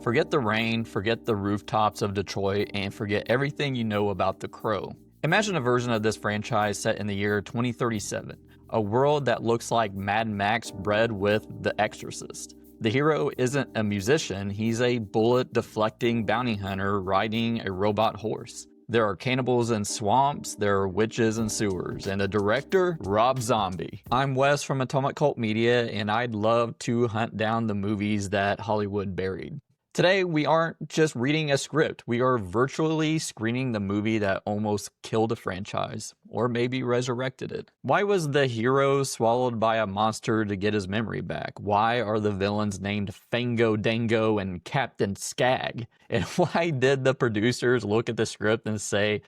Forget the rain, forget the rooftops of Detroit, and forget everything you know about the Crow. Imagine a version of this franchise set in the year 2037, a world that looks like Mad Max bred with The Exorcist. The hero isn't a musician, he's a bullet-deflecting bounty hunter riding a robot horse. There are cannibals in swamps, there are witches in sewers, and the director, Rob Zombie. I'm Wes from Atomic Cult Media, and I'd love to hunt down the movies that Hollywood buried. Today, we aren't just reading a script, we are virtually screening the movie that almost killed a franchise, or maybe resurrected it. Why was the hero swallowed by a monster to get his memory back? Why are the villains named Fango Dango and Captain Skag? And why did the producers look at the script and say,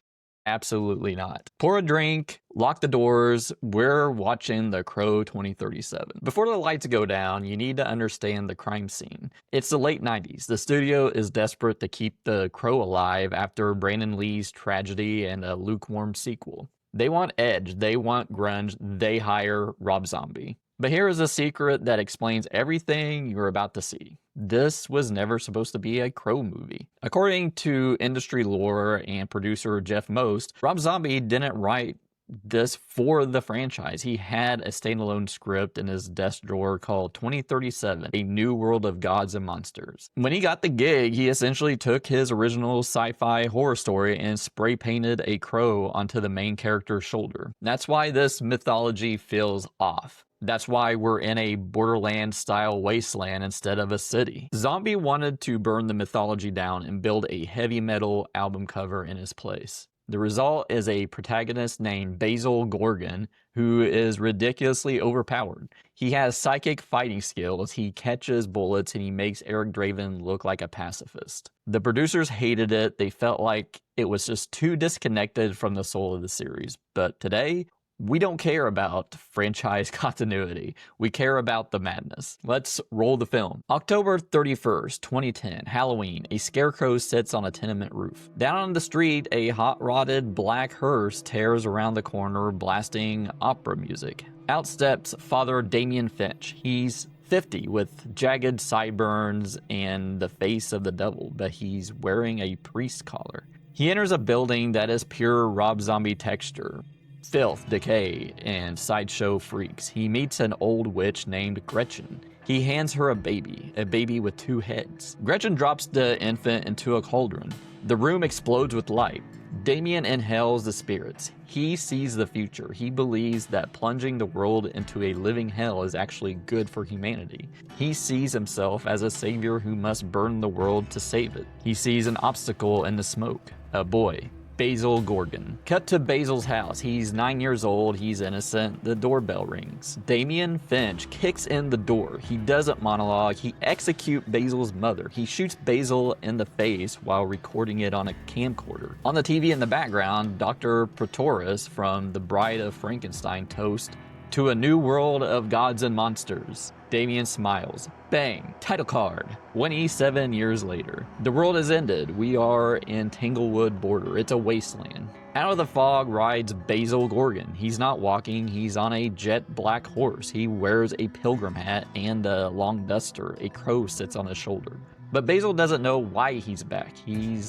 absolutely not? Pour a drink, lock the doors, we're watching The Crow 2037. Before the lights go down, you need to understand the crime scene. It's the late 90s. The studio is desperate to keep The Crow alive after Brandon Lee's tragedy and a lukewarm sequel. They want edge, they want grunge, they hire Rob Zombie. But here is a secret that explains everything you're about to see. This was never supposed to be a Crow movie. According to industry lore and producer Jeff Most, Rob Zombie didn't write this for the franchise. He had a standalone script in his desk drawer called 2037, A New World of Gods and Monsters. When he got the gig, he essentially took his original sci-fi horror story and spray painted a crow onto the main character's shoulder. That's why this mythology feels off. That's why we're in a Borderlands-style wasteland instead of a city. Zombie wanted to burn the mythology down and build a heavy metal album cover in his place. The result is a protagonist named Basil Gorgon, who is ridiculously overpowered. He has psychic fighting skills, he catches bullets, and he makes Eric Draven look like a pacifist. The producers hated it, they felt like it was just too disconnected from the soul of the series. But today, we don't care about franchise continuity. We care about the madness. Let's roll the film. October 31st, 2010, Halloween. A scarecrow sits on a tenement roof. Down on the street, a hot-rodded black hearse tears around the corner, blasting opera music. Out steps Father Damien Finch. He's 50 with jagged sideburns and the face of the devil, but he's wearing a priest collar. He enters a building that is pure Rob Zombie texture. Filth, decay, and sideshow freaks. He meets an old witch named Gretchen. He hands her a baby with two heads. Gretchen drops the infant into a cauldron. The room explodes with light. Damien inhales the spirits. He sees the future. He believes that plunging the world into a living hell is actually good for humanity. He sees himself as a savior who must burn the world to save it. He sees an obstacle in the smoke, a boy. Basil Gorgon. Cut to Basil's house. He's 9 years old, he's innocent, the doorbell rings. Damien Finch kicks in the door. He doesn't monologue, he executes Basil's mother. He shoots Basil in the face while recording it on a camcorder. On the TV in the background, Dr. Pretorius from The Bride of Frankenstein toasts, "To a new world of gods and monsters." Damien smiles. Bang! Title card. 27 years later. The world has ended. We are in Tanglewood border. It's a wasteland. Out of the fog rides Basil Gorgon. He's not walking, he's on a jet black horse. He wears a pilgrim hat and a long duster. A crow sits on his shoulder. But Basil doesn't know why he's back. He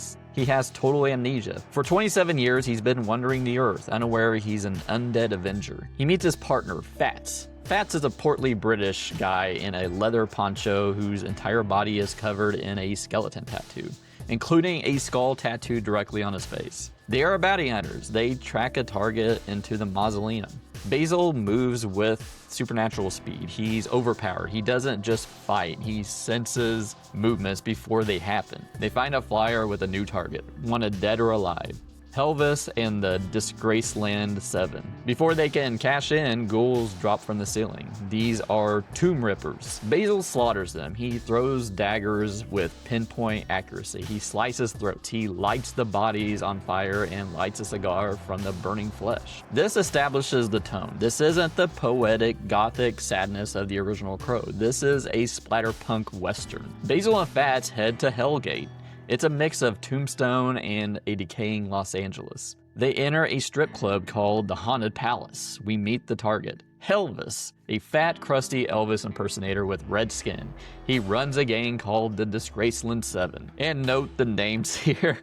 has total amnesia. For 27 years, he's been wandering the earth, unaware he's an undead avenger. He meets his partner, Fats. Fats is a portly British guy in a leather poncho whose entire body is covered in a skeleton tattoo, including a skull tattooed directly on his face. They are bounty hunters. They track a target into the mausoleum. Basil moves with supernatural speed. He's overpowered. He doesn't just fight, he senses movements before they happen. They find a flyer with a new target, wanted dead or alive. Helvis and the Disgraceland 7. Before they can cash in, ghouls drop from the ceiling. These are tomb rippers. Basil slaughters them. He throws daggers with pinpoint accuracy. He slices throats. He lights the bodies on fire and lights a cigar from the burning flesh. This establishes the tone. This isn't the poetic, gothic sadness of the original Crow. This is a splatterpunk western. Basil and Fats head to Hellgate. It's a mix of Tombstone and a decaying Los Angeles. They enter a strip club called the Haunted Palace. We meet the target, Helvis, a fat, crusty Elvis impersonator with red skin. He runs a gang called the Disgraceland 7. And note the names here.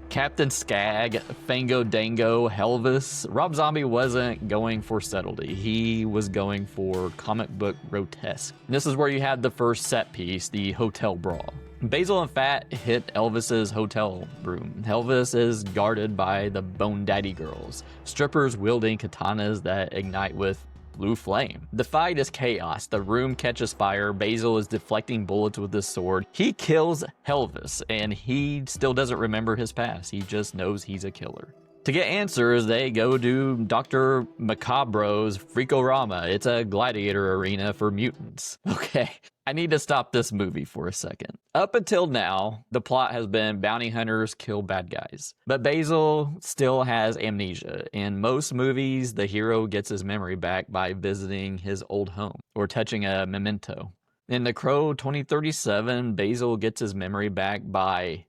Captain Skag, Fango Dango, Helvis. Rob Zombie wasn't going for subtlety. He was going for comic book grotesque. This is where you had the first set piece, the hotel brawl. Basil and Fat hit Elvis's hotel room. Helvis is guarded by the Bone Daddy girls, strippers wielding katanas that ignite with blue flame. The fight is chaos. The room catches fire. Basil is deflecting bullets with his sword. He kills Helvis, and he still doesn't remember his past. He just knows he's a killer. To get answers, they go to Dr. Macabro's Freak-O-Rama. It's a gladiator arena for mutants. Okay, I need to stop this movie for a second. Up until now, the plot has been bounty hunters kill bad guys. But Basil still has amnesia. In most movies, the hero gets his memory back by visiting his old home or touching a memento. In The Crow 2037, Basil gets his memory back by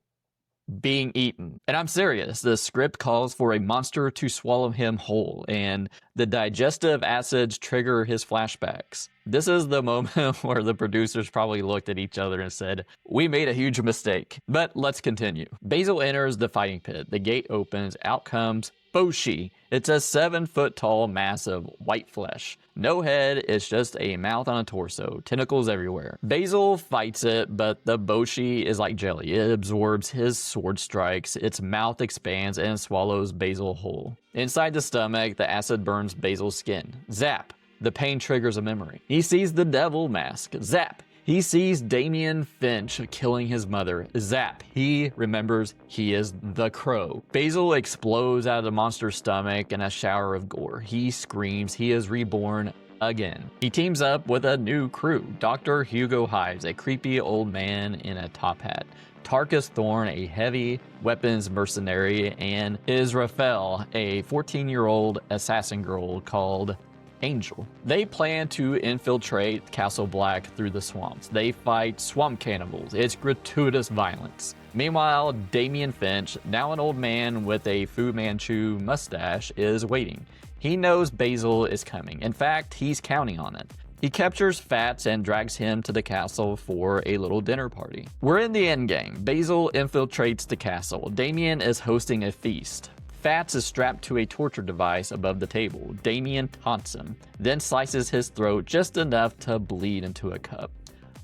being eaten. And I'm serious, the script calls for a monster to swallow him whole, and the digestive acids trigger his flashbacks. This is the moment where the producers probably looked at each other and said, we made a huge mistake. But let's continue. Basil enters the fighting pit. The gate opens. Out comes Boshi. It's a 7-foot-tall mass of white flesh. No head, it's just a mouth on a torso, tentacles everywhere. Basil fights it, but the Boshi is like jelly. It absorbs his sword strikes, its mouth expands and swallows Basil whole. Inside the stomach, the acid burns Basil's skin. Zap! The pain triggers a memory. He sees the devil mask. Zap! He sees Damien Finch killing his mother. Zap! He remembers he is the Crow. Basil explodes out of the monster's stomach in a shower of gore. He screams. He is reborn again. He teams up with a new crew. Dr. Hugo Hives, a creepy old man in a top hat. Tarkus Thorn, a heavy weapons mercenary, and Israfel, a 14-year-old assassin girl called Angel. They plan to infiltrate Castle Black through the swamps. They fight swamp cannibals. It's gratuitous violence. Meanwhile, Damien Finch, now an old man with a Fu Manchu mustache, is waiting. He knows Basil is coming. In fact, he's counting on it. He captures Fats and drags him to the castle for a little dinner party. We're in the endgame. Basil infiltrates the castle. Damien is hosting a feast. Fats is strapped to a torture device above the table. Damien taunts him, then slices his throat just enough to bleed into a cup.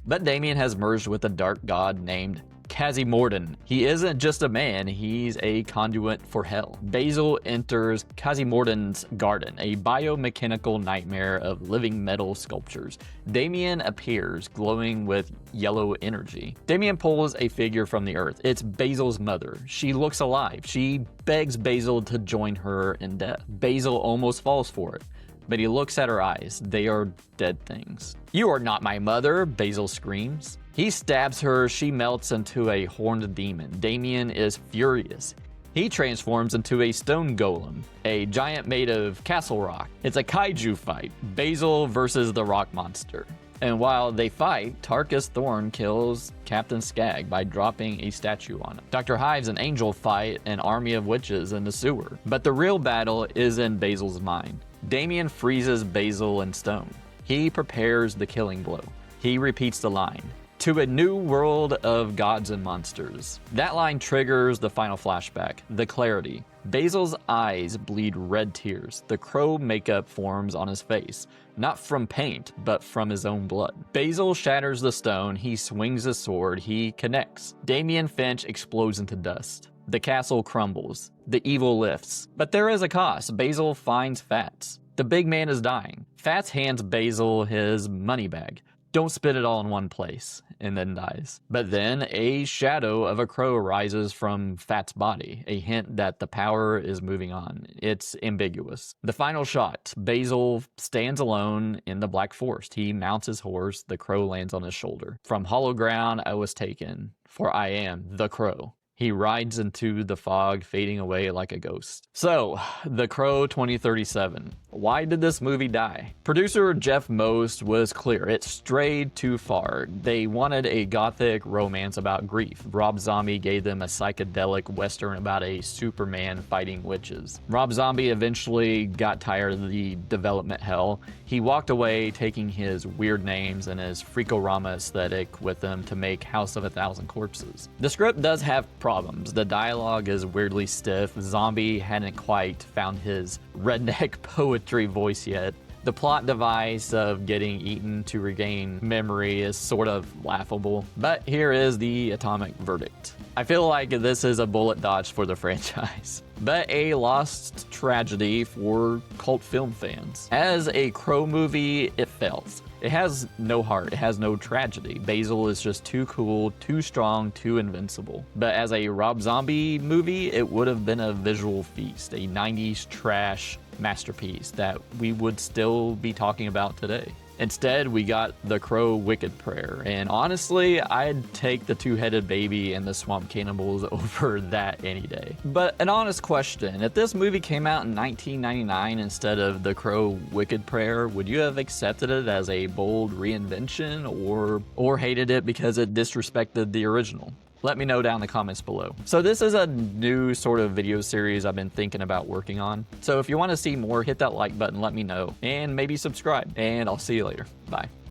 But Damien has merged with a dark god named Quasimodo. He isn't just a man, he's a conduit for hell. Basil enters Quasimodo's garden, a biomechanical nightmare of living metal sculptures. Damien appears, glowing with yellow energy. Damien pulls a figure from the earth. It's Basil's mother. She looks alive. She begs Basil to join her in death. Basil almost falls for it, but he looks at her eyes. They are dead things. "You are not my mother," Basil screams. He stabs her. She melts into a horned demon. Damien is furious. He transforms into a stone golem, a giant made of castle rock. It's a kaiju fight, Basil versus the rock monster. And while they fight, Tarkus Thorn kills Captain Skag by dropping a statue on him. Dr. Hives and Angel fight an army of witches in the sewer. But the real battle is in Basil's mind. Damien freezes Basil in stone. He prepares the killing blow. He repeats the line, "To a new world of gods and monsters." That line triggers the final flashback, the clarity. Basil's eyes bleed red tears. The crow makeup forms on his face, not from paint, but from his own blood. Basil shatters the stone. He swings his sword. He connects. Damien Finch explodes into dust. The castle crumbles. The evil lifts. But there is a cost. Basil finds Fats. The big man is dying. Fats hands Basil his money bag. "Don't spit it all in one place," and then dies. But then a shadow of a crow rises from Fat's body, a hint that the power is moving on. It's ambiguous. The final shot, Basil stands alone in the Black Forest. He mounts his horse, the crow lands on his shoulder. "From hollow ground I was taken, for I am the crow." He rides into the fog, fading away like a ghost. So, The Crow 2037. Why did this movie die? Producer Jeff Most was clear. It strayed too far. They wanted a gothic romance about grief. Rob Zombie gave them a psychedelic western about a Superman fighting witches. Rob Zombie eventually got tired of the development hell. He walked away, taking his weird names and his Freak-O-Rama aesthetic with him to make House of a Thousand Corpses. The script does have problems. The dialogue is weirdly stiff. Zombie hadn't quite found his redneck poetry voice yet. The plot device of getting eaten to regain memory is sort of laughable, but here is the atomic verdict. I feel like this is a bullet dodge for the franchise, but a lost tragedy for cult film fans. As a Crow movie, it fails. It has no heart, it has no tragedy. Basil is just too cool, too strong, too invincible. But as a Rob Zombie movie, it would have been a visual feast, a 90s trash masterpiece that we would still be talking about today. Instead, we got The Crow Wicked Prayer, and honestly, I'd take the two-headed baby and the swamp cannibals over that any day. But an honest question, if this movie came out in 1999 instead of The Crow Wicked Prayer, would you have accepted it as a bold reinvention or hated it because it disrespected the original? Let me know down in the comments below. So this is a new sort of video series I've been thinking about working on. So if you want to see more, hit that like button, let me know, and maybe subscribe, and I'll see you later. Bye.